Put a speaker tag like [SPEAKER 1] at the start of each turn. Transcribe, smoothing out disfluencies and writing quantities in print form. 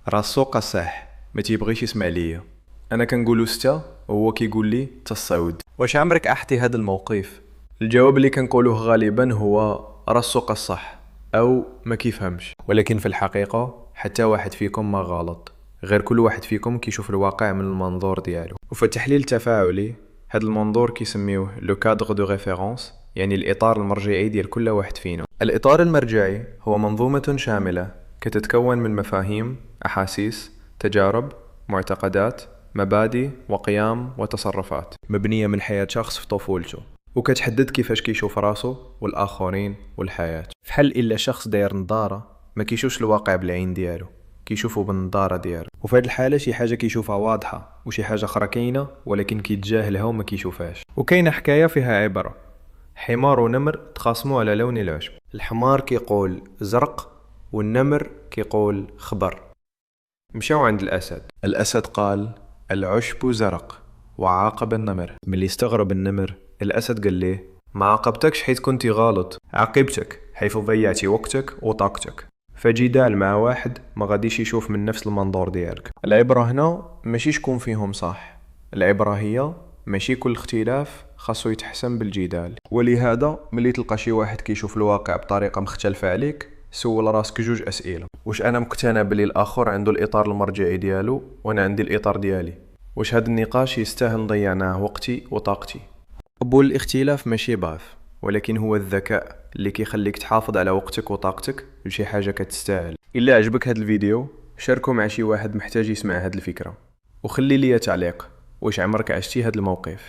[SPEAKER 1] راه السوق صح ما تيبغيش يسمع ليا. انا كنقولو 6 وهو كيقول لي تصعود. واش عمرك احتي هذا الموقف؟ الجواب اللي كنقولوه غالبا هو راه السوق الصح او ما كيفهمش. ولكن في الحقيقه حتى واحد فيكم ما غلط، غير كل واحد فيكم كيشوف الواقع من المنظور ديالو. وفي التحليل التفاعلي هذا المنظور كيسميوه لو كادر دو ريفيرونس، يعني الاطار المرجعي ديال كل واحد فينا. الاطار المرجعي هو منظومه شامله كتتكون من مفاهيم، احاسيس، تجارب، معتقدات، مبادئ وقيم وتصرفات مبنيه من حياه شخص في طفولته، وكتحدد كيفاش كيشوف راسو والاخرين والحياه. فحال الا شخص داير نظاره ما كيشوفش الواقع بالعين ديالو، كيشوفه بالنظاره ديالو. وفي هذه الحاله شي حاجه كيشوفها واضحه وشي حاجه اخرى كاينه ولكن كيتجاهلها وما كيشوفهاش. وكاينه حكايه فيها عبره. حمار ونمر تخاصموا على لون العشب. الحمار كيقول زرق والنمر كيقول خضر. مشاو عند الاسد. الاسد قال العشب زرق، وعاقب النمر. ملي استغرب النمر الاسد قال ليه ما عاقبتكش حيث كنتي غلط، عاقبتك حيث ضيعتي وقتك وطاقتك. فجدال مع واحد ما غاديش يشوف من نفس المنظور ديالك. العبرة هنا ماشي شكون فيهم صح، العبرة هي ماشي كل اختلاف خاصو يتحسن بالجدال. ولهذا ملي تلقى شي واحد كيشوف الواقع بطريقة مختلفة عليك، سول راسك جوج اسئلة. واش انا مقتنع بلي الاخر عنده الاطار المرجعي ديالو وانا عندي الاطار ديالي؟ واش هذا النقاش يستاهل نضيع معاه وقتي وطاقتي؟ قبول الاختلاف ماشي ضعف، ولكن هو الذكاء اللي كيخليك تحافظ على وقتك وطاقتك لشي حاجة كتستاهل. إلا عجبك هذا الفيديو شاركه مع شي واحد محتاج يسمع هذه الفكرة، وخلي لي تعليق واش عمرك عشتي هذا الموقف.